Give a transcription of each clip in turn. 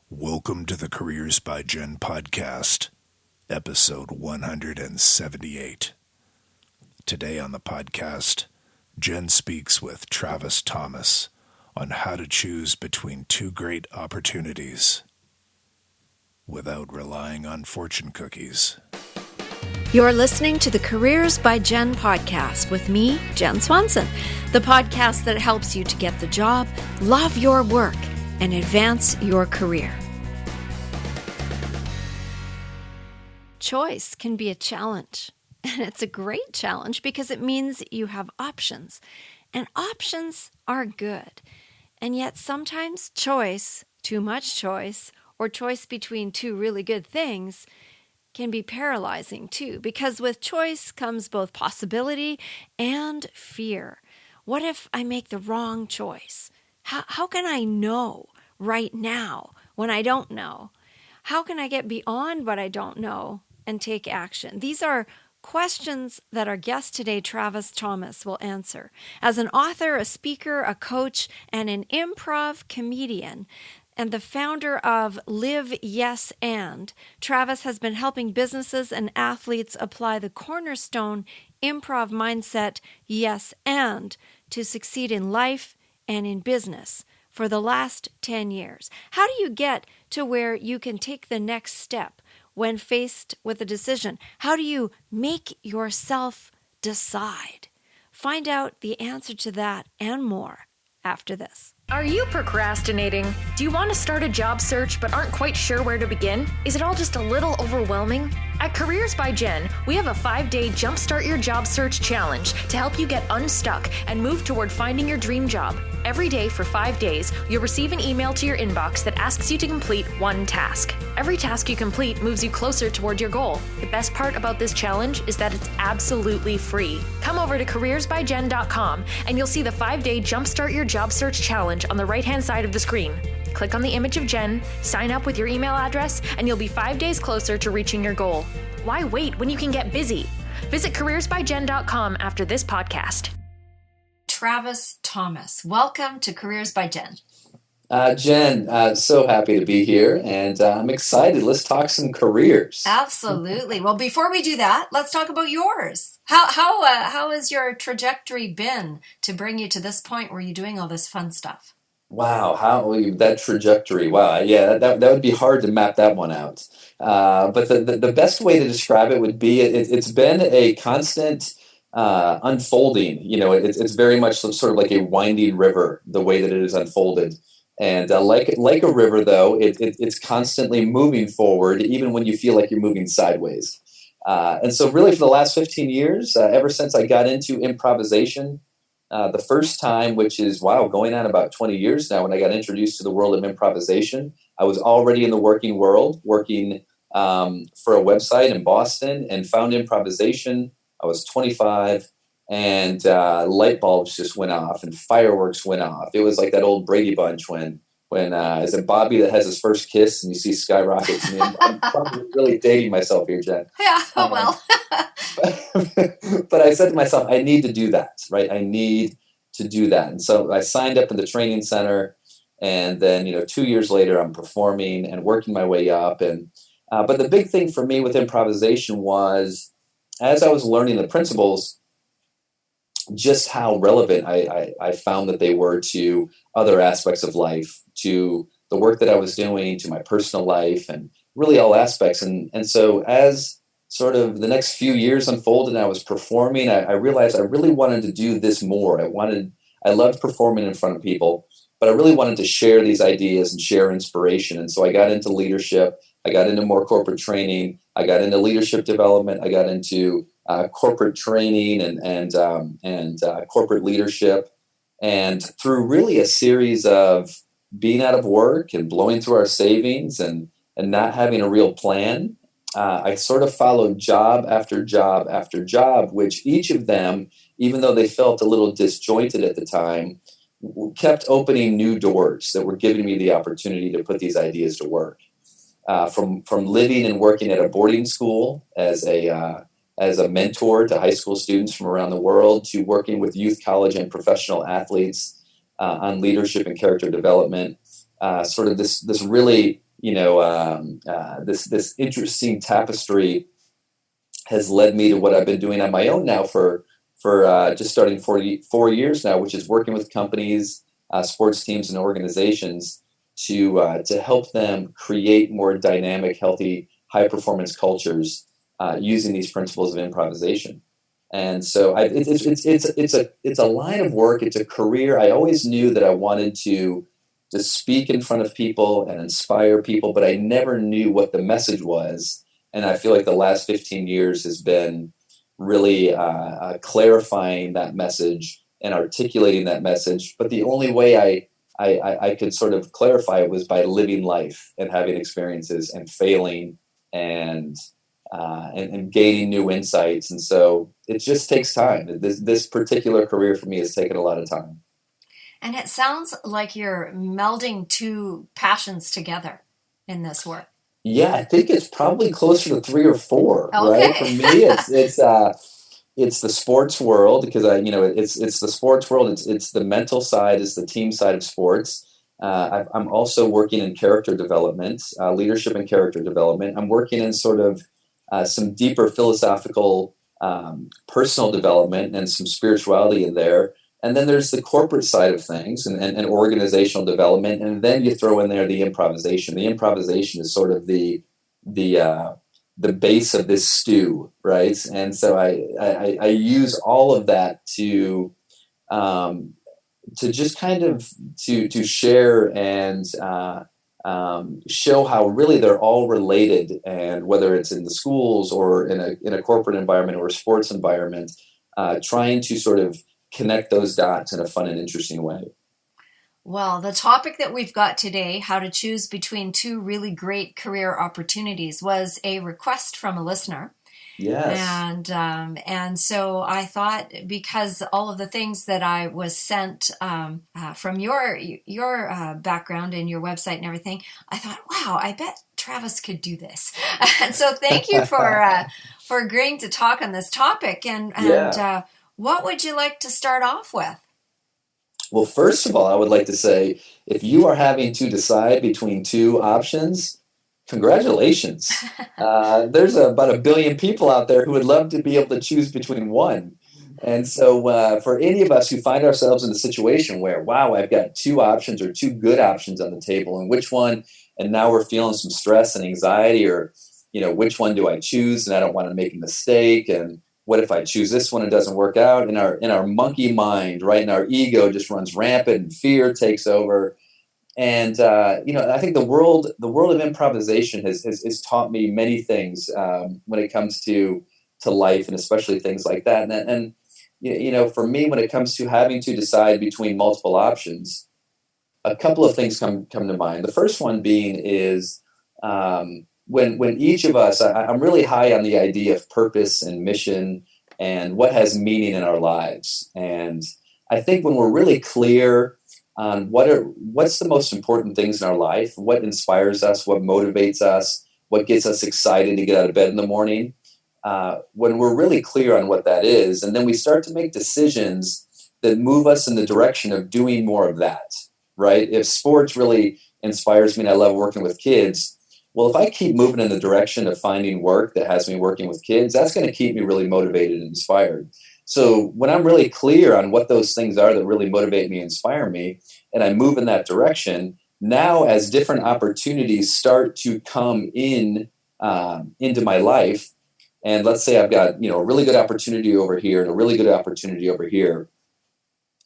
Welcome to the Careers by Jen podcast, episode 178. Today on the podcast, Jen speaks with Travis Thomas on how to choose between two great opportunities without relying on fortune cookies. You're listening to the Careers by Jen podcast with me, Jen Swanson, the podcast that helps you to get the job, love your work, and advance your career. Choice can be a challenge, and it's a great challenge because it means you have options, and options are good. And yet sometimes choice, too much choice, or choice between two really good things can be paralyzing too, because with choice comes both possibility and fear. What if I make the wrong choice? How can I know right now when I don't know? How can I get beyond what I don't know and take action? These are questions that our guest today, Travis Thomas, will answer. As an author, a speaker, a coach, and an improv comedian, and the founder of Live Yes And, Travis has been helping businesses and athletes apply the cornerstone improv mindset, yes and, to succeed in life and in business for the last 10 years. How do you get to where you can take the next step when faced with a decision? How do you make yourself decide? Find out the answer to that and more after this. Are you procrastinating? Do you want to start a job search but aren't quite sure where to begin? Is it all just a little overwhelming? At Careers by Jen, we have a 5-day Jumpstart Your Job Search Challenge to help you get unstuck and move toward finding your dream job. Every day for 5 days, you'll receive an email to your inbox that asks you to complete one task. Every task you complete moves you closer toward your goal. The best part about this challenge is that it's absolutely free. Come over to careersbyjen.com and you'll see the 5-day Jumpstart Your Job Search Challenge on the right-hand side of the screen. Click on the image of Jen, sign up with your email address, and you'll be 5 days closer to reaching your goal. Why wait when you can get busy? Visit careersbyjen.com after this podcast. Travis Thomas, welcome to Careers by Jen. Jen, so happy to be here, and I'm excited. Let's talk some careers. Absolutely. Well, before we do that, let's talk about yours. How has your trajectory been to bring you to this point where you're doing all this fun stuff? Wow, that trajectory. Wow, yeah, that would be hard to map that one out. But the best way to describe it would be it's been a constant unfolding. You know, it's very much sort of like a winding river, the way that it is unfolded. And like a river, though, it's constantly moving forward, even when you feel like you're moving sideways. And so really for the last 15 years, ever since I got into improvisation, the first time, which is, going on about 20 years now, when I got introduced to the world of improvisation, I was already in the working world, working for a website in Boston, and found improvisation. I was 25. And light bulbs just went off and fireworks went off. It was like that old Brady Bunch when is it Bobby that has his first kiss and you see skyrockets? I'm probably really dating myself here, Jen. Yeah, well. But I said to myself, I need to do that, right? I need to do that. And so I signed up in the training center, and then 2 years later, I'm performing and working my way up. And but the big thing for me with improvisation was, as I was learning the principles, just how relevant I found that they were to other aspects of life, to the work that I was doing, to my personal life, and really all aspects. And so as sort of the next few years unfolded and I was performing, I realized I really wanted to do this more. I loved performing in front of people, but I really wanted to share these ideas and share inspiration. And so I got into leadership. I got into more corporate training. I got into leadership development. I got into corporate training and corporate leadership. And through really a series of being out of work and blowing through our savings and not having a real plan, I sort of followed job after job after job, which each of them, even though they felt a little disjointed at the time, kept opening new doors that were giving me the opportunity to put these ideas to work. From living and working at a boarding school as a mentor to high school students from around the world, to working with youth, college, and professional athletes on leadership and character development, sort of this really this interesting tapestry has led me to what I've been doing on my own now for just starting 4 years now, which is working with companies, sports teams, and organizations to help them create more dynamic, healthy, high performance cultures using these principles of improvisation. And so it's a line of work. It's a career. I always knew that I wanted to speak in front of people and inspire people, but I never knew what the message was. And I feel like the last 15 years has been really clarifying that message and articulating that message. But the only way I could sort of clarify it was by living life and having experiences and failing and gaining new insights. And so it just takes time. This particular career for me has taken a lot of time. And it sounds like you're melding two passions together in this work. Yeah, I think it's probably closer to 3 or 4. Okay. Right? For me, it's the sports world, because it's the sports world. It's the mental side, it's the team side of sports. I'm also working in character development, leadership and character development. I'm working in sort of some deeper philosophical, personal development and some spirituality in there. And then there's the corporate side of things and organizational development. And then you throw in there the improvisation. The improvisation is sort of the base of this stew, right? And so I use all of that to just kind of to share and show how really they're all related. And whether it's in the schools or in a corporate environment or a sports environment, trying to sort of connect those dots in a fun and interesting way. Well, the topic that we've got today, how to choose between 2 really great career opportunities, was a request from a listener. Yes. And so I thought, because all of the things that I was sent from your background and your website and everything, I thought, wow, I bet Travis could do this. And so thank you for agreeing to talk on this topic. And what would you like to start off with? Well, first of all, I would like to say, if you are having to decide between 2 options, congratulations. There's about 1 billion people out there who would love to be able to choose between one. And so for any of us who find ourselves in a situation where, wow, I've got 2 options or 2 good options on the table, and which one, and now we're feeling some stress and anxiety, or, which one do I choose? And I don't want to make a mistake. And what if I choose this one and it doesn't work out? In our monkey mind, right? And our ego just runs rampant and fear takes over. And, I think the world of improvisation has taught me many things when it comes to life, and especially things like that. And for me, when it comes to having to decide between multiple options, a couple of things come to mind. The first one being is when each of us, I'm really high on the idea of purpose and mission and what has meaning in our lives. And I think when we're really clear on what's the most important things in our life, what inspires us, what motivates us, what gets us excited to get out of bed in the morning, when we're really clear on what that is, and then we start to make decisions that move us in the direction of doing more of that, right? If sports really inspires me and I love working with kids, well, if I keep moving in the direction of finding work that has me working with kids, that's going to keep me really motivated and inspired. So when I'm really clear on what those things are that really motivate me, inspire me, and I move in that direction, now as different opportunities start to come in into my life, and let's say I've got a really good opportunity over here and a really good opportunity over here,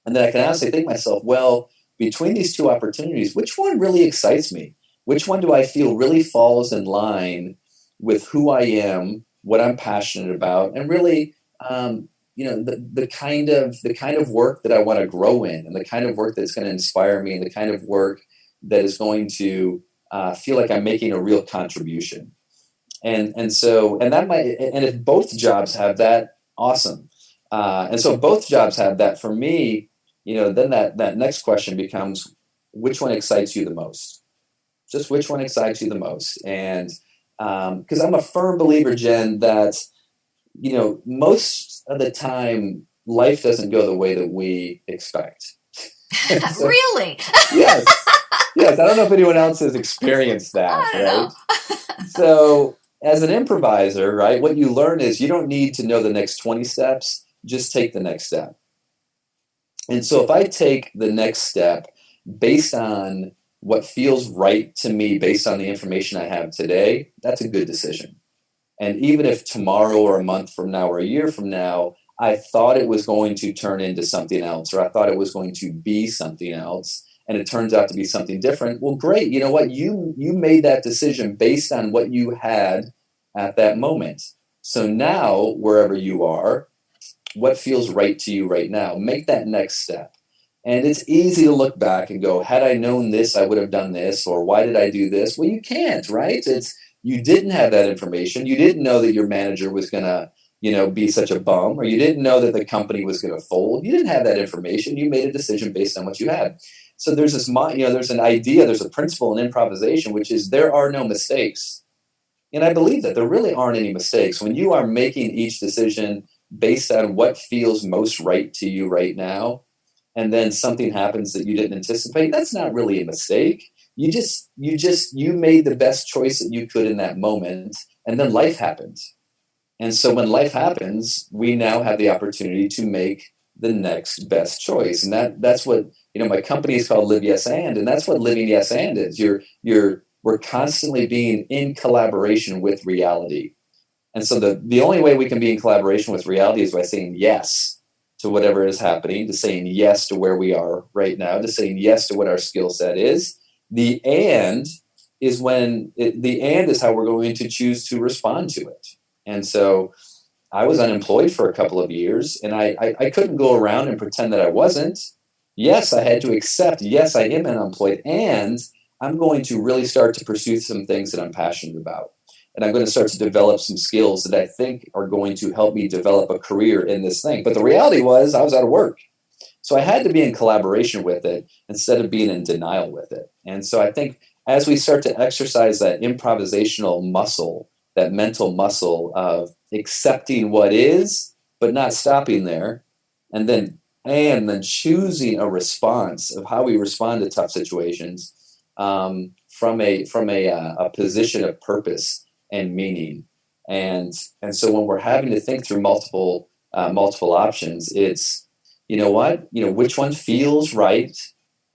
and then I can honestly think to myself, well, between these 2 opportunities, which one really excites me? Which one do I feel really falls in line with who I am, what I'm passionate about, and really, the kind of work that I want to grow in, and the kind of work that's going to inspire me, and the kind of work that is going to feel like I'm making a real contribution. And that might, and if both jobs have that, awesome. And so both jobs have that. For me, then that next question becomes, which one excites you the most? Just which one excites you the most? And because I'm a firm believer, Jen, that most of the time life doesn't go the way that we expect. So, really? Yes. Yes, I don't know if anyone else has experienced that, I don't right? know. So as an improviser, right, what you learn is you don't need to know the next 20 steps, just take the next step. And so if I take the next step based on what feels right to me, based on the information I have today, that's a good decision. And even if tomorrow or a month from now or a year from now, I thought it was going to turn into something else, or I thought it was going to be something else, and it turns out to be something different, well, great. You know what? You made that decision based on what you had at that moment. So now, wherever you are, what feels right to you right now? Make that next step. And it's easy to look back and go, had I known this, I would have done this, or why did I do this? Well, you can't, right? It's you didn't have that information. You didn't know that your manager was gonna, be such a bum, or you didn't know that the company was gonna fold. You didn't have that information. You made a decision based on what you had. So there's this, there's an idea, there's a principle in improvisation, which is there are no mistakes. And I believe that there really aren't any mistakes. When you are making each decision based on what feels most right to you right now, and then something happens that you didn't anticipate, that's not really a mistake. You made the best choice that you could in that moment, and then life happens. And so when life happens, we now have the opportunity to make the next best choice. And that's what, my company is called Live Yes And that's what living yes and is. We're constantly being in collaboration with reality. And so the only way we can be in collaboration with reality is by saying yes to whatever is happening, to saying yes to where we are right now, to saying yes to what our skill set is. The and is how we're going to choose to respond to it. And so I was unemployed for a couple of years, and I couldn't go around and pretend that I wasn't. Yes, I had to accept, yes, I am unemployed, and I'm going to really start to pursue some things that I'm passionate about. And I'm going to start to develop some skills that I think are going to help me develop a career in this thing. But the reality was I was out of work. So I had to be in collaboration with it instead of being in denial with it. And so I think as we start to exercise that improvisational muscle, that mental muscle of accepting what is, but not stopping there, and then choosing a response of how we respond to tough situations from a position of purpose and meaning. And so when we're having to think through multiple options, it's, which one feels right?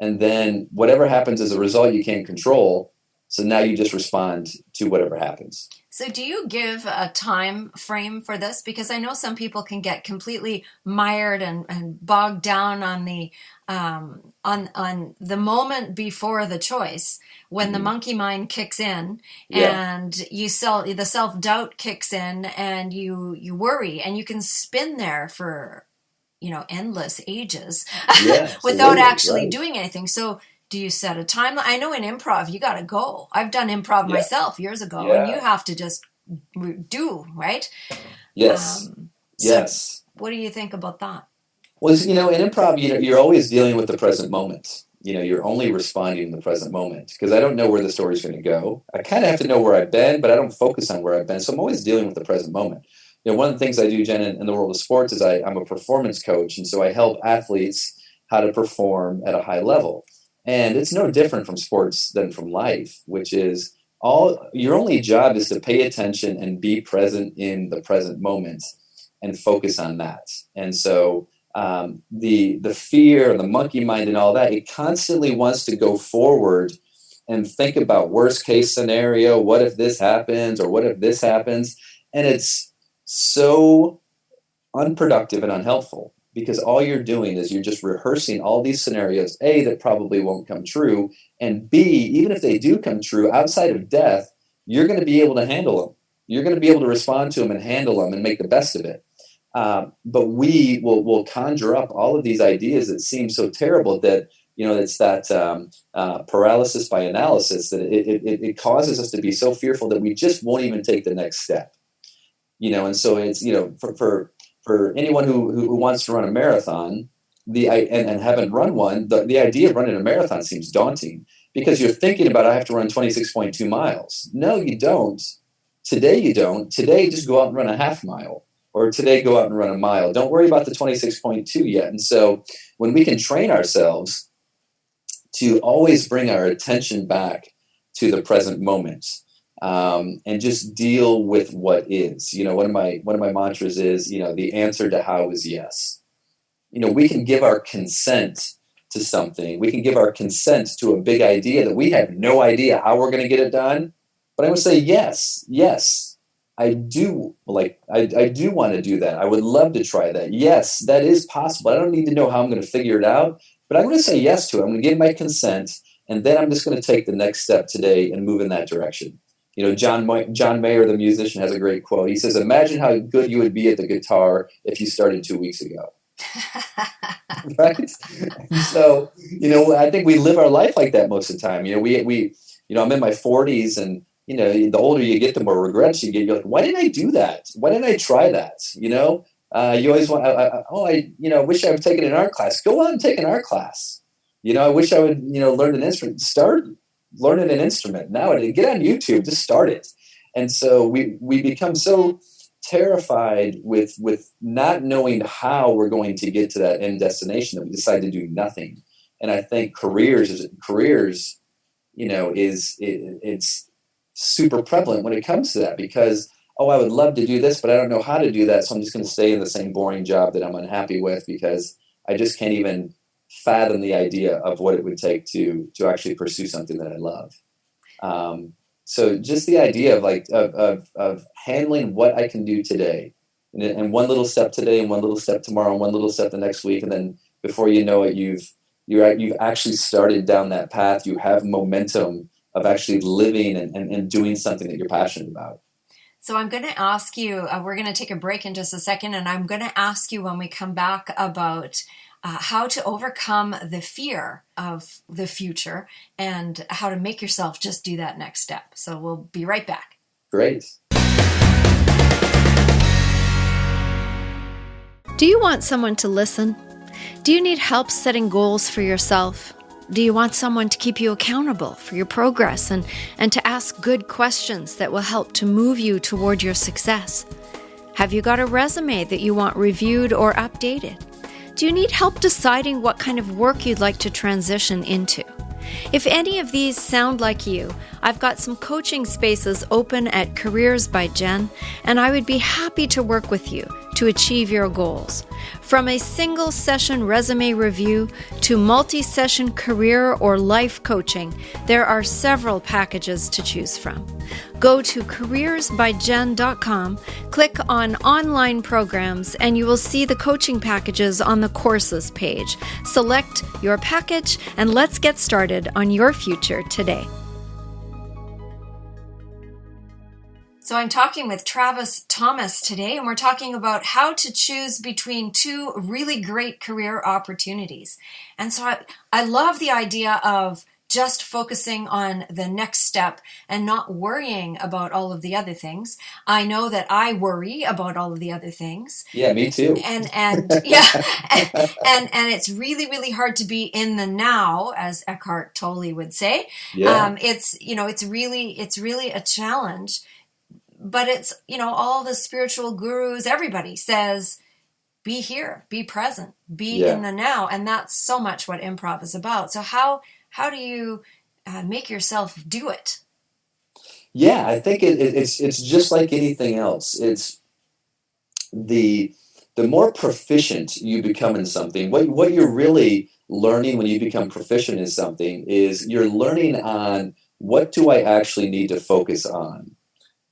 And then whatever happens as a result, you can't control. So now you just respond to whatever happens. So do you give a time frame for this? Because I know some people can get completely mired and bogged down on the on the moment before the choice, when the monkey mind kicks in, and the self-doubt kicks in, and you worry, and you can spin there for endless ages without actually doing anything. So do you set a timeline? I know in improv, you got to go. I've done improv myself years ago, and you have to just do, right? Yes. Yes. What do you think about that? Well, in improv, you're always dealing with the present moment. You're only responding in the present moment, because I don't know where the story's going to go. I kind of have to know where I've been, but I don't focus on where I've been. So I'm always dealing with the present moment. One of the things I do, Jen, in the world of sports is I'm a performance coach. And so I help athletes how to perform at a high level. And it's no different from sports than from life, which is your only job is to pay attention and be present in the present moment and focus on that. And so the fear and the monkey mind and all that, it constantly wants to go forward and think about worst case scenario. What if this happens, or what if this happens? And it's so unproductive and unhelpful, because all you're doing is you're just rehearsing all these scenarios, A, that probably won't come true, and B, even if they do come true, outside of death, you're going to be able to handle them. You're going to be able to respond to them and handle them and make the best of it. But we will conjure up all of these ideas that seem so terrible that, it's that paralysis by analysis, that it causes us to be so fearful that we just won't even take the next step. And so it's, for anyone who wants to run a marathon, and haven't run one, the idea of running a marathon seems daunting, because you're thinking about, I have to run 26.2 miles. No, you don't. Today you don't. Today, just go out and run a half mile, or today go out and run a mile. Don't worry about the 26.2 yet. And so when we can train ourselves to always bring our attention back to the present moment, and just deal with what is. One of my mantras is, the answer to how is yes. We can give our consent to something. We can give our consent to a big idea that we have no idea how we're going to get it done. But I would say, yes, I do I do want to do that. I would love to try that. Yes, that is possible. I don't need to know how I'm going to figure it out, but I'm going to say yes to it. I'm going to give my consent, and then I'm just going to take the next step today and move in that direction. John Mayer, the musician, has a great quote. He says, "Imagine how good you would be at the guitar if you started 2 weeks ago." Right? So, I think we live our life like that most of the time. I'm in my 40s, and the older you get, the more regrets you get. You're like, why didn't I do that? Why didn't I try that? You always want, I wish I would taken an art class. Go out and take an art class. I wish I would, learn an instrument. Start learning an instrument now. Get on YouTube, just start it. And so we become so terrified with not knowing how we're going to get to that end destination that we decide to do nothing. And I think careers, it's super prevalent when it comes to that, because, I would love to do this, but I don't know how to do that. So I'm just going to stay in the same boring job that I'm unhappy with, because I just can't even fathom the idea of what it would take to actually pursue something that I love. So just the idea of handling what I can do today, and one little step today, and one little step tomorrow, and one little step the next week, and then before you know it, you've actually started down that path. You have momentum of actually living and doing something that you're passionate about. So I'm going to ask you, we're going to take a break in just a second, and I'm going to ask you when we come back about how to overcome the fear of the future and how to make yourself just do that next step. So we'll be right back. Great. Do you want someone to listen? Do you need help setting goals for yourself? Do you want someone to keep you accountable for your progress and to ask good questions that will help to move you toward your success? Have you got a resume that you want reviewed or updated? Do you need help deciding what kind of work you'd like to transition into? If any of these sound like you, I've got some coaching spaces open at Careers by Jen, and I would be happy to work with you to achieve your goals. From a single session resume review to multi-session career or life coaching, there are several packages to choose from. Go to careersbyjen.com, click on online programs, and you will see the coaching packages on the courses page. Select your package and let's get started on your future today. So I'm talking with Travis Thomas today, and we're talking about how to choose between two really great career opportunities. And so I love the idea of just focusing on the next step and not worrying about all of the other things. I know that I worry about all of the other things. Yeah, me too. And yeah, and it's really, really hard to be in the now, as Eckhart Tolle would say. Yeah. It's really a challenge. But it's, all the spiritual gurus, everybody says, be here, be present, be in the now. And that's so much what improv is about. So how do you make yourself do it? Yeah, I think it's just like anything else. It's the more proficient you become in something, what you're really learning when you become proficient in something is you're learning on what do I actually need to focus on.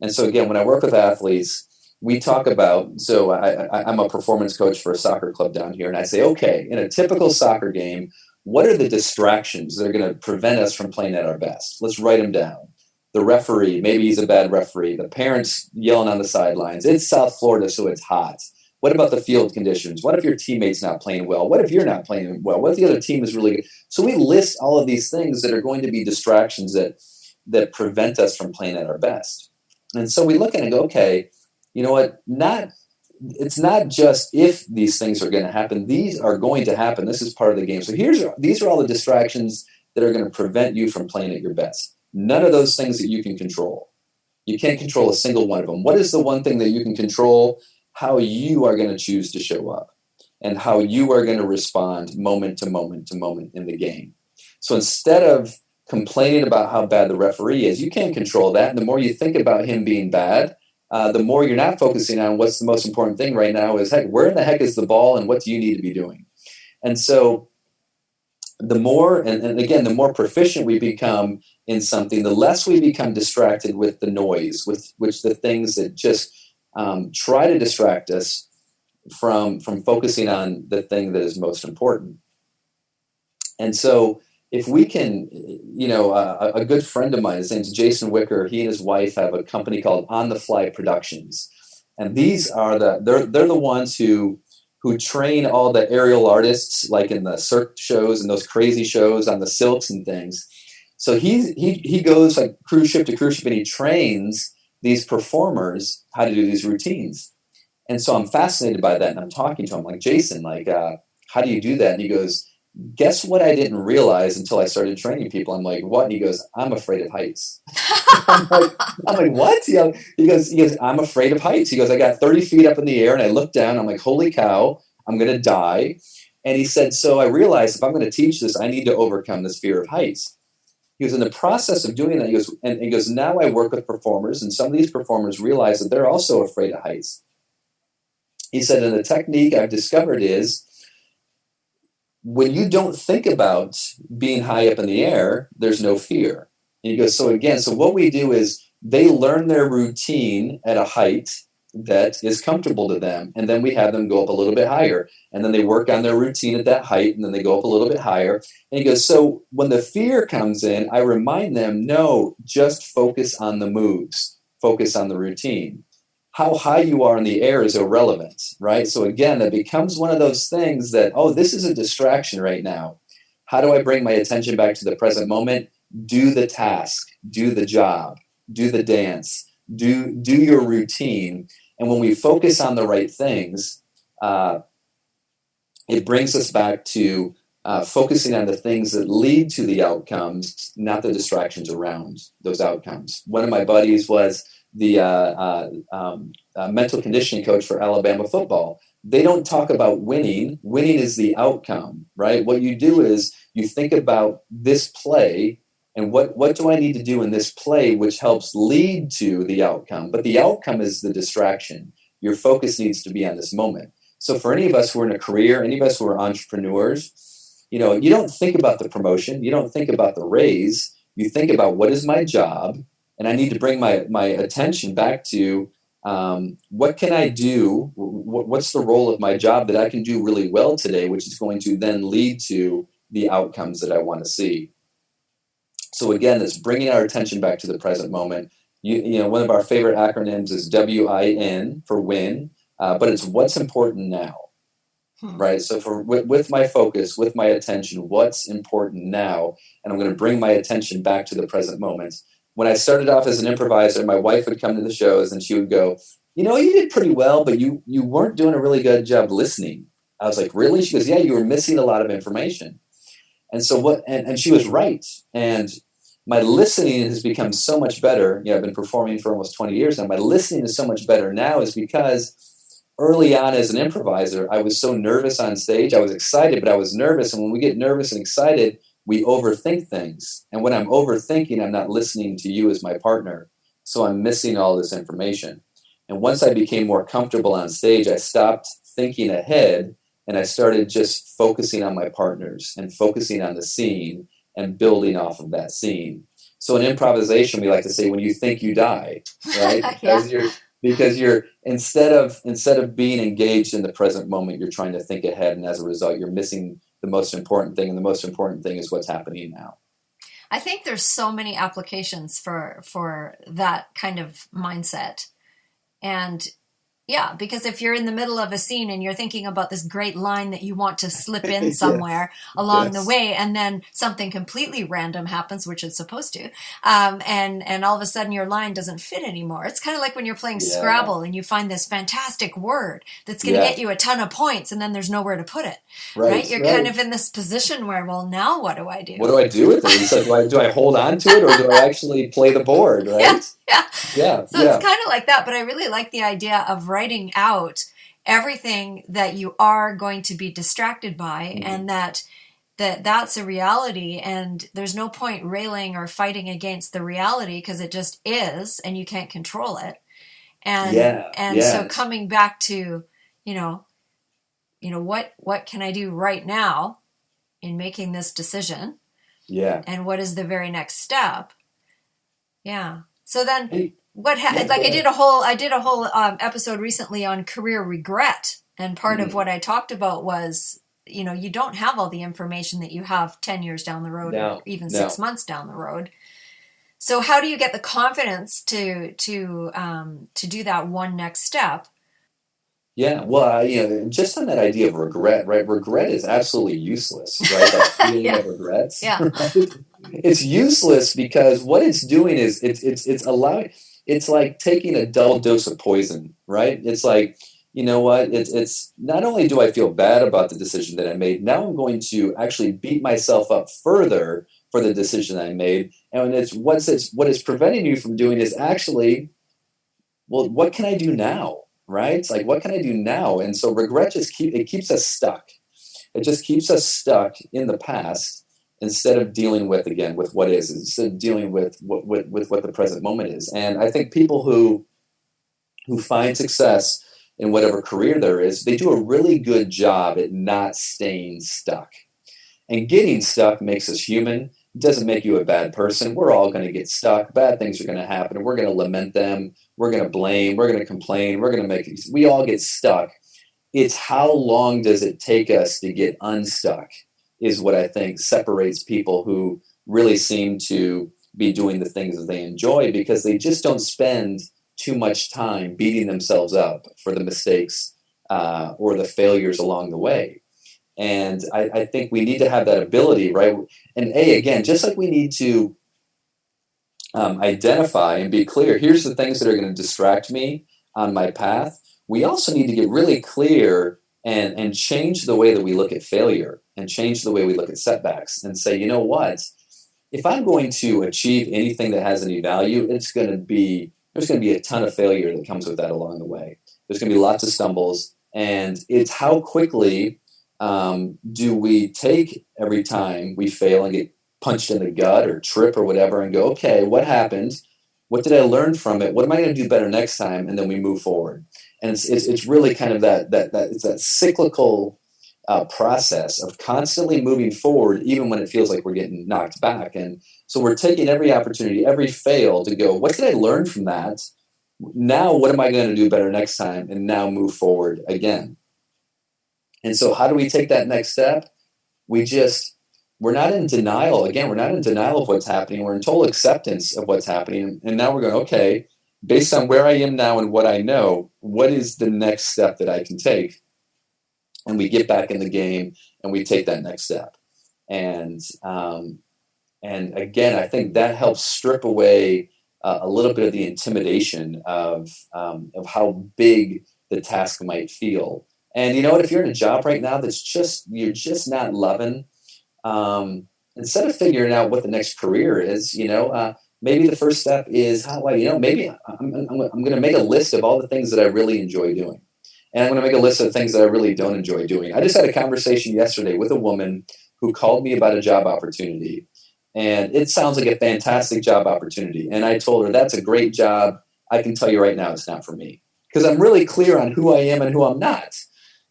And so again, when I work with athletes, we talk about, so I'm a performance coach for a soccer club down here, and I say, okay, in a typical soccer game, what are the distractions that are going to prevent us from playing at our best? Let's write them down. The referee, maybe he's a bad referee. The parents yelling on the sidelines. It's South Florida, so it's hot. What about the field conditions? What if your teammate's not playing well? What if you're not playing well? What if the other team is really good? So we list all of these things that are going to be distractions that prevent us from playing at our best. And so we look at it and go, okay, you know what? It's not just if these things are going to happen. These are going to happen. This is part of the game. So these are all the distractions that are going to prevent you from playing at your best. None of those things that you can control. You can't control a single one of them. What is the one thing that you can control? How you are going to choose to show up and how you are going to respond moment to moment to moment in the game. So instead of complaining about how bad the referee is, you can't control that. And the more you think about him being bad, the more you're not focusing on what's the most important thing right now is, heck, where in the heck is the ball and what do you need to be doing? And so the more, and again, the more proficient we become in something, the less we become distracted with the noise, with which the things that just try to distract us from focusing on the thing that is most important. And so if we can, a good friend of mine, his name's Jason Wicker, he and his wife have a company called On the Fly Productions. And these are they're the ones who train all the aerial artists, like in the cirque shows and those crazy shows on the silks and things. So he goes like cruise ship to cruise ship and he trains these performers how to do these routines. And so I'm fascinated by that. And I'm talking to him like, Jason, like, how do you do that? And he goes, guess what I didn't realize until I started training people? I'm like, what? And he goes, I'm afraid of heights. I'm like, what? He goes, I'm afraid of heights. He goes, I got 30 feet up in the air and I look down. I'm like, holy cow, I'm going to die. And he said, so I realized if I'm going to teach this, I need to overcome this fear of heights. He was in the process of doing that. He goes, now I work with performers and some of these performers realize that they're also afraid of heights. He said, and the technique I've discovered is when you don't think about being high up in the air, there's no fear. And he goes, so what we do is they learn their routine at a height that is comfortable to them. And then we have them go up a little bit higher. And then they work on their routine at that height. And then they go up a little bit higher. And he goes, so when the fear comes in, I remind them, no, just focus on the moves, focus on the routine. How high you are in the air is irrelevant, right? So again, it becomes one of those things that, oh, this is a distraction right now. How do I bring my attention back to the present moment? Do the task, do the job, do the dance, do your routine. And when we focus on the right things, it brings us back to focusing on the things that lead to the outcomes, not the distractions around those outcomes. One of my buddies was the mental conditioning coach for Alabama football. They don't talk about winning. Winning is the outcome, right? What you do is you think about this play and what do I need to do in this play, which helps lead to the outcome. But the outcome is the distraction. Your focus needs to be on this moment. So for any of us who are in a career, any of us who are entrepreneurs, you don't think about the promotion. You don't think about the raise. You think about what is my job? And I need to bring my attention back to what can I do? What's the role of my job that I can do really well today, which is going to then lead to the outcomes that I want to see. So again, it's bringing our attention back to the present moment. One of our favorite acronyms is WIN for win, but it's what's important now, right? So with my focus, with my attention, what's important now? And I'm going to bring my attention back to the present moment. When I started off as an improviser, my wife would come to the shows and she would go, you did pretty well, but you weren't doing a really good job listening. I was like, really? She goes, yeah, you were missing a lot of information. And so and she was right. And my listening has become so much better. I've been performing for almost 20 years now. My listening is so much better now is because early on as an improviser, I was so nervous on stage. I was excited, but I was nervous. And when we get nervous and excited, we overthink things. And when I'm overthinking, I'm not listening to you as my partner. So I'm missing all this information. And once I became more comfortable on stage, I stopped thinking ahead and I started just focusing on my partners and focusing on the scene and building off of that scene. So in improvisation, we like to say, when you think, you die, right? Because you're instead of being engaged in the present moment, you're trying to think ahead. And as a result, you're missing the most important thing. And the most important thing is what's happening now. I think there's so many applications for that kind of mindset. And yeah, because if you're in the middle of a scene and you're thinking about this great line that you want to slip in somewhere along the way, and then something completely random happens, which it's supposed to, and all of a sudden your line doesn't fit anymore. It's kind of like when you're playing Scrabble and you find this fantastic word that's going to get you a ton of points, and then there's nowhere to put it. Right? You're kind of in this position where, well, now what do I do? What do I do with it? It's like, do I hold on to it or do I actually play the board? Right? Yeah. So it's kind of like that, but I really like the idea of writing out everything that you are going to be distracted by, and that that that's a reality, and there's no point railing or fighting against the reality because it just is, and you can't control it. And so coming back to, what can I do right now in making this decision? Yeah. And what is the very next step? Yeah. So then I did a whole episode recently on career regret. And part of what I talked about was, you don't have all the information that you have 10 years down the road or even 6 months down the road. So how do you get the confidence to do that one next step? Yeah, well, just on that idea of regret, right? Regret is absolutely useless, right? That feeling of regrets, right? It's useless because what it's doing is it's allowing. It's like taking a double dose of poison, right? It's like, you know what? It's not only do I feel bad about the decision that I made, now I'm going to actually beat myself up further for the decision I made, and what is preventing you from doing is actually, well, what can I do now? Right? It's like, what can I do now? And so regret keeps us stuck. It just keeps us stuck in the past instead of dealing with what is, instead of dealing with what the present moment is. And I think people who find success in whatever career there is, they do a really good job at not staying stuck. And getting stuck makes us human. It doesn't make you a bad person. We're all going to get stuck. Bad things are going to happen. And we're going to lament them. We're going to blame. We're going to complain. We all get stuck. It's how long does it take us to get unstuck is what I think separates people who really seem to be doing the things that they enjoy, because they just don't spend too much time beating themselves up for the mistakes or the failures along the way. And I think we need to have that ability, right? And again, just like we need to identify and be clear, here's the things that are going to distract me on my path. We also need to get really clear and change the way that we look at failure and change the way we look at setbacks and say, you know what? If I'm going to achieve anything that has any value, there's going to be a ton of failure that comes with that along the way. There's going to be lots of stumbles, and it's how quickly do we take every time we fail and get punched in the gut or trip or whatever and go, okay, what happened? What did I learn from it? What am I going to do better next time? And then we move forward. And it's really kind of that cyclical process of constantly moving forward, even when it feels like we're getting knocked back. And so we're taking every opportunity, every fail to go, what did I learn from that? Now, what am I going to do better next time? And now move forward again. And so how do we take that next step? We're not in denial. Again, we're not in denial of what's happening. We're in total acceptance of what's happening. And now we're going, okay, based on where I am now and what I know, what is the next step that I can take? And we get back in the game and we take that next step. And again, I think that helps strip away a little bit of the intimidation of how big the task might feel. And you know what? If you're in a job right now you're just not loving, instead of figuring out what the next career is, maybe the first step is maybe I'm going to make a list of all the things that I really enjoy doing. And I'm going to make a list of things that I really don't enjoy doing. I just had a conversation yesterday with a woman who called me about a job opportunity. And it sounds like a fantastic job opportunity. And I told her, that's a great job. I can tell you right now, it's not for me. Because I'm really clear on who I am and who I'm not.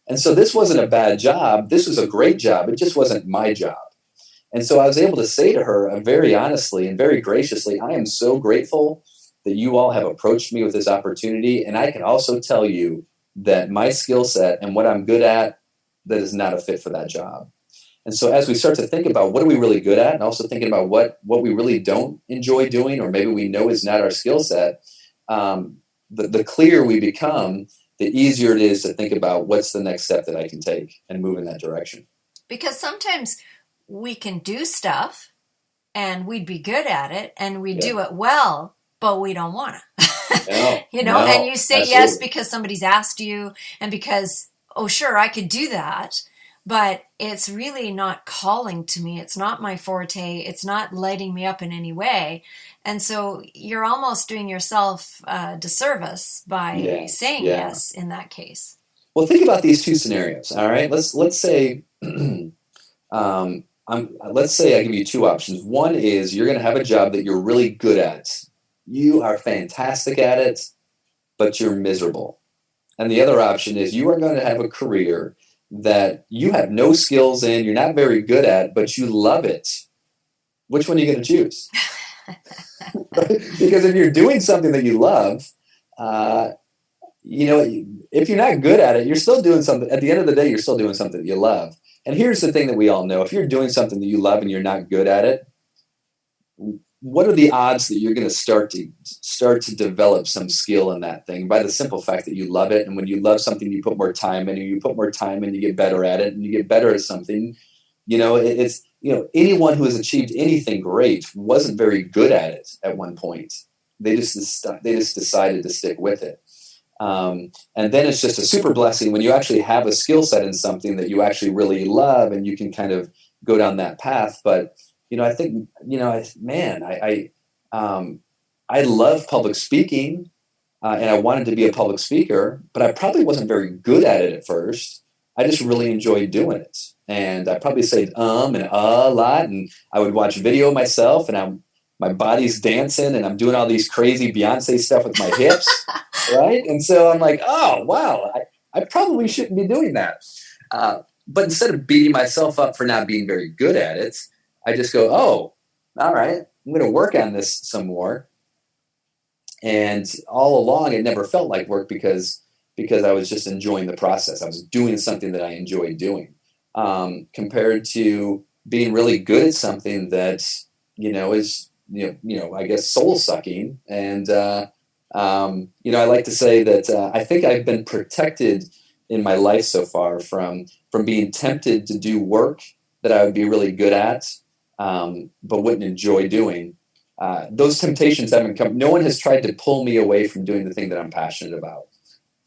And so this wasn't a bad job. This was a great job. It just wasn't my job. And so I was able to say to her very honestly and very graciously, I am so grateful that you all have approached me with this opportunity. And I can also tell you that my skill set and what I'm good at, that is not a fit for that job. And so as we start to think about what are we really good at, and also thinking about what we really don't enjoy doing, or maybe we know is not our skill set, the clearer we become, the easier it is to think about what's the next step that I can take and move in that direction. Because sometimes we can do stuff and we'd be good at it and we do it well, but we don't want to. And you say yes because somebody's asked you and because, oh, sure, I could do that. But it's really not calling to me. It's not my forte. It's not lighting me up in any way. And so you're almost doing yourself a disservice by saying yes in that case. Well, think about these two scenarios. All right, let's say let's say I give you two options. One is you're going to have a job that you're really good at. You are fantastic at it, but you're miserable. And the other option is you are going to have a career that you have no skills in, you're not very good at, but you love it. Which one are you going to choose? Because if you're doing something that you love, if you're not good at it, you're still doing something. At the end of the day, you're still doing something that you love. And here's the thing that we all know. If you're doing something that you love and you're not good at it, what are the odds that you're going to start to develop some skill in that thing by the simple fact that you love it? And when you love something, you put more time in, and you put more time in, you get better at it, and you get better at something. Anyone who has achieved anything great wasn't very good at it at one point. They just decided to stick with it. And then it's just a super blessing when you actually have a skill set in something that you actually really love, and you can kind of go down that path. But I think, I love public speaking, and I wanted to be a public speaker, but I probably wasn't very good at it at first. I just really enjoyed doing it. And I probably said and a lot, and I would watch video of myself, and my body's dancing, and I'm doing all these crazy Beyonce stuff with my hips, right? And so I'm like, oh, wow, I probably shouldn't be doing that. But instead of beating myself up for not being very good at it, I just go, oh, all right, I'm going to work on this some more. And all along, it never felt like work because I was just enjoying the process. I was doing something that I enjoyed doing, compared to being really good at something that, is, I guess soul sucking. And, I like to say that I think I've been protected in my life so far from being tempted to do work that I would be really good at, but wouldn't enjoy doing. Those temptations haven't come. No one has tried to pull me away from doing the thing that I'm passionate about.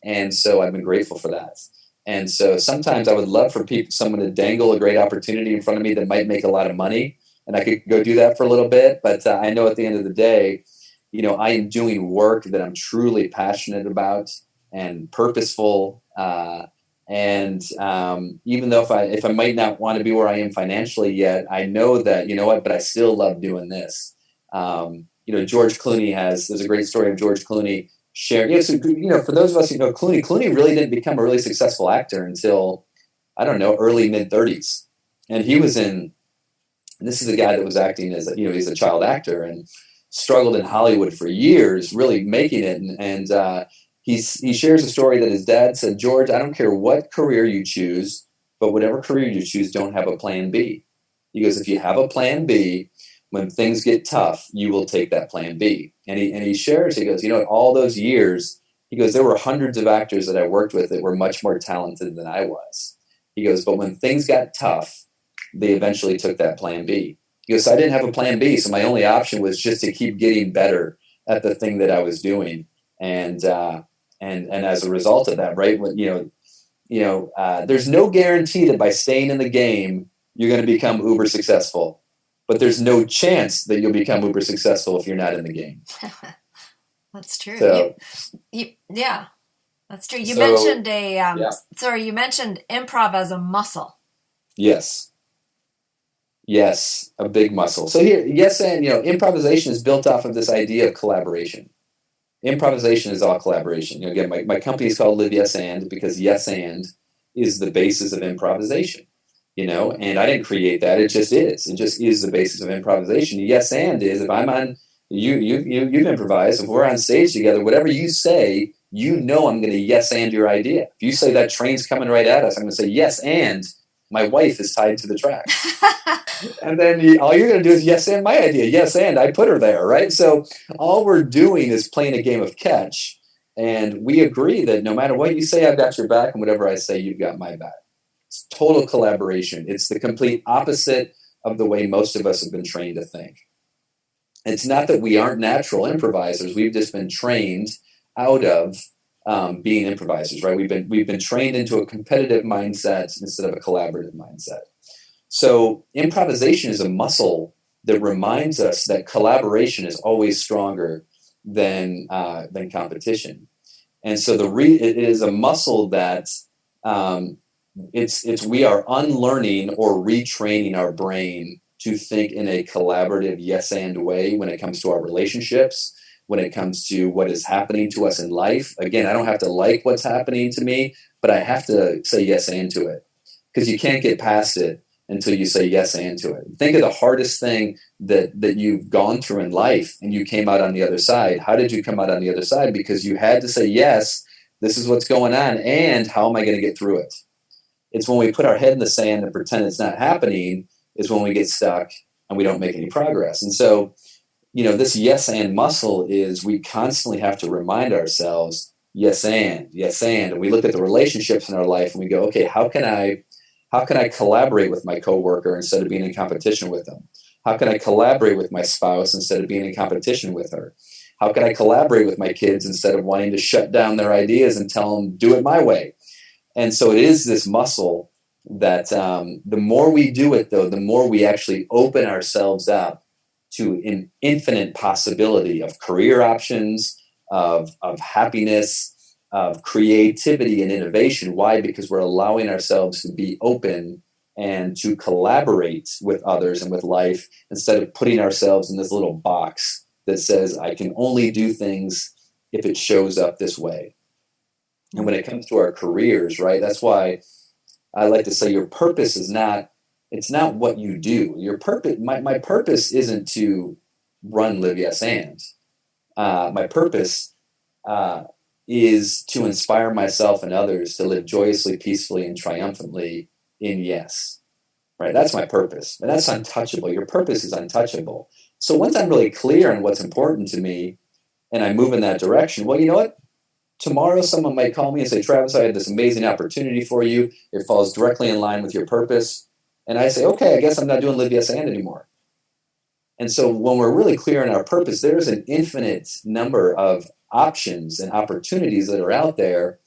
And so I've been grateful for that. And so sometimes I would love for someone to dangle a great opportunity in front of me that might make a lot of money, and I could go do that for a little bit. But I know at the end of the day, I am doing work that I'm truly passionate about and purposeful. And even though if I might not want to be where I am financially yet, I know that, but I still love doing this. George Clooney there's a great story of George Clooney sharing. For those of us who know Clooney really didn't become a really successful actor until, I don't know, early mid-30s. And he was this is a guy that was acting as, he's a child actor and struggled in Hollywood for years, really making it. And he shares a story that his dad said, George, I don't care what career you choose, but whatever career you choose, don't have a plan B. He goes, if you have a plan B, when things get tough, you will take that plan B. And he shares, he goes, all those years, he goes, there were hundreds of actors that I worked with that were much more talented than I was. He goes, but when things got tough, they eventually took that plan B. He goes, I didn't have a plan B, so my only option was just to keep getting better at the thing that I was doing. And as a result of that, right, there's no guarantee that by staying in the game, you're going to become uber successful. But there's no chance that you'll become uber successful if you're not in the game. That's true. So, yeah, that's true. You mentioned you mentioned improv as a muscle. Yes, a big muscle. So here, yes, and improvisation is built off of this idea of collaboration. Improvisation is all collaboration. Again, my company is called Live Yes And because yes and is the basis of improvisation. And I didn't create that. It just is. It just is the basis of improvisation. Yes and is if I'm on, you've improvised. If we're on stage together, whatever you say, I'm going to yes and your idea. If you say that train's coming right at us, I'm going to say yes and my wife is tied to the track. And then all you're going to do is yes and my idea. Yes and I put her there, right? So all we're doing is playing a game of catch. And we agree that no matter what you say, I've got your back, and whatever I say, you've got my back. It's total collaboration. It's the complete opposite of the way most of us have been trained to think. It's not that we aren't natural improvisers. We've just been trained out of being improvisers, right? We've been trained into a competitive mindset instead of a collaborative mindset. So improvisation is a muscle that reminds us that collaboration is always stronger than competition. And so it is a muscle that we are unlearning or retraining our brain to think in a collaborative yes and way when it comes to our relationships, when it comes to what is happening to us in life. Again, I don't have to like what's happening to me, but I have to say yes and to it, because you can't get past it until you say yes and to it. Think of the hardest thing that you've gone through in life and you came out on the other side. How did you come out on the other side? Because you had to say, yes, this is what's going on, and how am I going to get through it? It's when we put our head in the sand and pretend it's not happening is when we get stuck and we don't make any progress. And so, this yes and muscle is we constantly have to remind ourselves, yes and. And we look at the relationships in our life and we go, okay, how can I collaborate with my coworker instead of being in competition with them? How can I collaborate with my spouse instead of being in competition with her? How can I collaborate with my kids instead of wanting to shut down their ideas and tell them, do it my way? And so it is this muscle that the more we do it, though, the more we actually open ourselves up to an infinite possibility of career options, of happiness, of creativity and innovation. Why? Because we're allowing ourselves to be open and to collaborate with others and with life instead of putting ourselves in this little box that says, I can only do things if it shows up this way. And when it comes to our careers, right, that's why I like to say your purpose is not, it's not what you do. Your purpose, my purpose isn't to run Live Yes And. My purpose is to inspire myself and others to live joyously, peacefully, and triumphantly in yes. Right? That's my purpose. And that's untouchable. Your purpose is untouchable. So once I'm really clear on what's important to me and I move in that direction, well, you know what? Tomorrow someone might call me and say, Travis, I had this amazing opportunity for you. It falls directly in line with your purpose. And I say, okay, I guess I'm not doing Live Yes And anymore. And so when we're really clear on our purpose, there's an infinite number of options and opportunities that are out there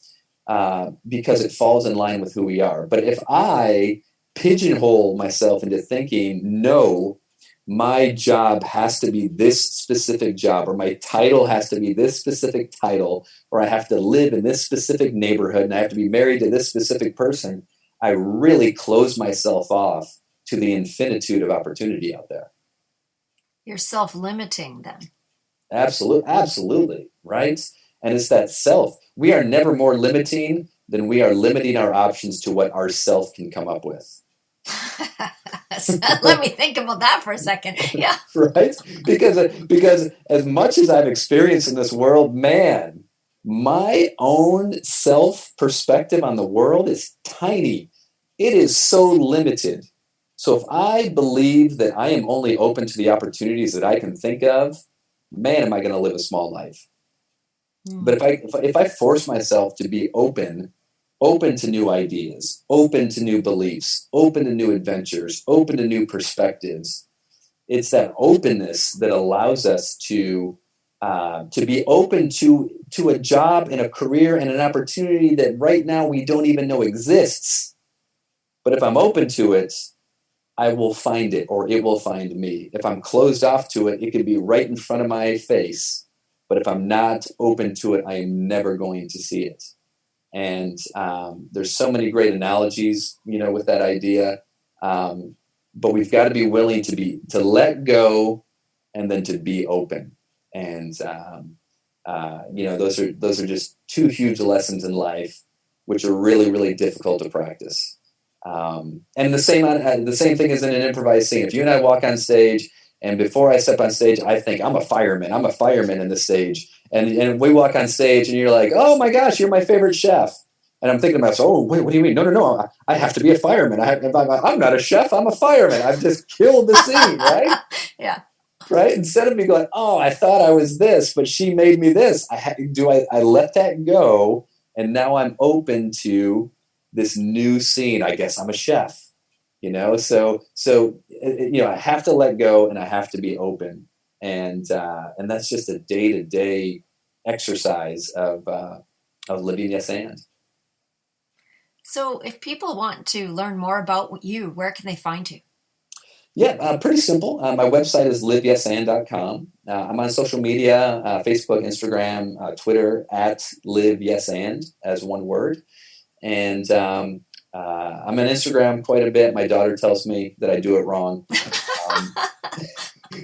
because it falls in line with who we are. But if I pigeonhole myself into thinking, no, my job has to be this specific job, or my title has to be this specific title, or I have to live in this specific neighborhood and I have to be married to this specific person, I really close myself off to the infinitude of opportunity out there. You're self-limiting then. Absolutely, right? And it's that self. We are never more limiting than we are limiting our options to what our self can come up with. Let me think about that for a second. Yeah. Right? Because as much as I've experienced in this world, man, my own self perspective on the world is tiny. It is so limited. So if I believe that I am only open to the opportunities that I can think of, man, am I going to live a small life. But if I force myself to be open to new ideas, open to new beliefs, open to new adventures, open to new perspectives, it's that openness that allows us to be open to a job and a career and an opportunity that right now we don't even know exists. But if I'm open to it, I will find it, or it will find me. If I'm closed off to it, it could be right in front of my face. But if I'm not open to it, I am never going to see it. And there's so many great analogies, with that idea. But we've got to be willing to let go and then to be open. And those are just two huge lessons in life, which are really, really difficult to practice. And the same thing is in an improvised scene. If you and I walk on stage, and before I step on stage, I think I'm a fireman in this stage. And we walk on stage and you're like, oh my gosh, you're my favorite chef. And I'm thinking to myself, oh, wait, what do you mean? No. I have to be a fireman. I'm not a chef. I'm a fireman. I've just killed the scene, right? Yeah. Right? Instead of me going, oh, I thought I was this, but she made me this. I let that go. And now I'm open to this new scene. I guess I'm a chef. So I have to let go and I have to be open, and that's just a day-to-day exercise of living yes and. So, if people want to learn more about you, where can they find you? Yeah, pretty simple. My website is liveyesand.com. I'm on social media: Facebook, Instagram, Twitter @liveyesand as one word. And I'm on Instagram quite a bit. My daughter tells me that I do it wrong.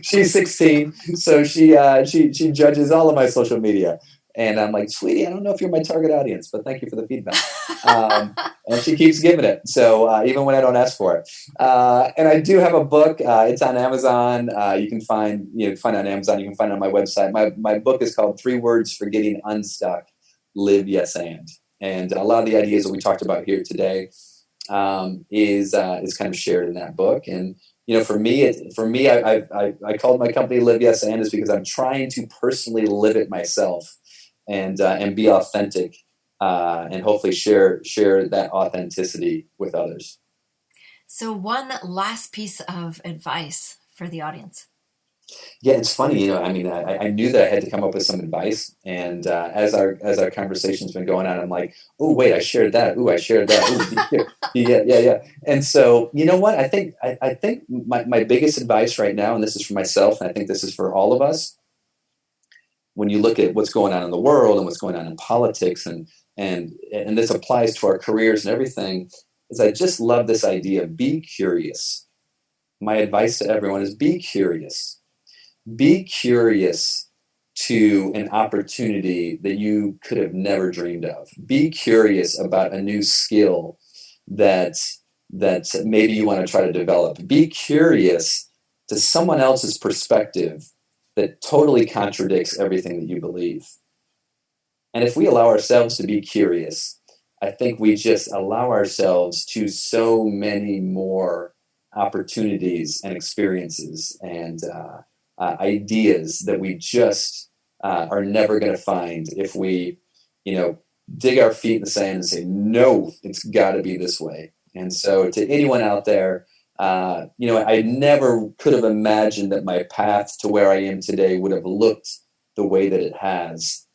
She's 16, so she judges all of my social media. And I'm like, sweetie, I don't know if you're my target audience, but thank you for the feedback. And she keeps giving it. So even when I don't ask for it. And I do have a book. It's on Amazon. You can find it on Amazon. You can find it on my website. My book is called 3 Words for Getting Unstuck. Live, Yes, And. And a lot of the ideas that we talked about here today is kind of shared in that book. And for me, I called my company Live, Yes, And is because I'm trying to personally live it myself and be authentic and hopefully share that authenticity with others. So one last piece of advice for the audience. Yeah, it's funny, I knew that I had to come up with some advice, and as our conversation's been going on, I'm like, oh wait, I shared that. Ooh, I shared that. Ooh, yeah. And so, you know what? I think my biggest advice right now, and this is for myself, and I think this is for all of us, when you look at what's going on in the world and what's going on in politics, and this applies to our careers and everything, is I just love this idea of be curious. My advice to everyone is be curious. Be curious to an opportunity that you could have never dreamed of. Be curious about a new skill that maybe you want to try to develop. Be curious to someone else's perspective that totally contradicts everything that you believe. And if we allow ourselves to be curious, I think we just allow ourselves to so many more opportunities and experiences and ideas that we just are never going to find if we, dig our feet in the sand and say, no, it's got to be this way. And so to anyone out there, I never could have imagined that my path to where I am today would have looked the way that it has.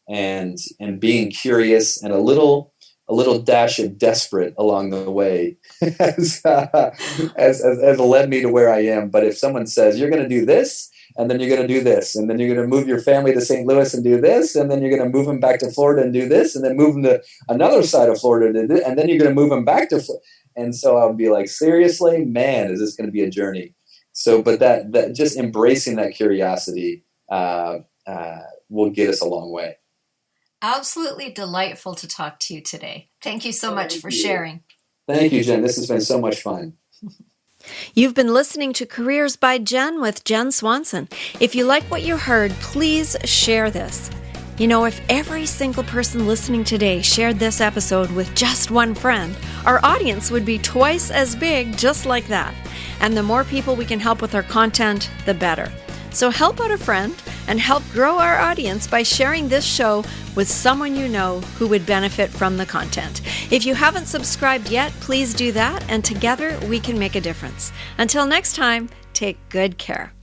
And being curious and a little dash of desperate along the way has led me to where I am. But if someone says, you're going to do this, and then you're going to do this, and then you're going to move your family to St. Louis and do this, and then you're going to move them back to Florida and do this, and then move them to another side of Florida to do this, and then you're going to move them back to Florida. And so I'll be like, seriously, man, is this going to be a journey? So, but that just embracing that curiosity will get us a long way. Absolutely delightful to talk to you today. Thank you so much for sharing. Thank you, Jen. This has been so much fun. You've been listening to Careers by Jen with Jen Swanson. If you like what you heard, please share this. If every single person listening today shared this episode with just one friend, our audience would be twice as big just like that. And the more people we can help with our content, the better. So help out a friend and help grow our audience by sharing this show with someone you know who would benefit from the content. If you haven't subscribed yet, please do that, and together we can make a difference. Until next time, take good care.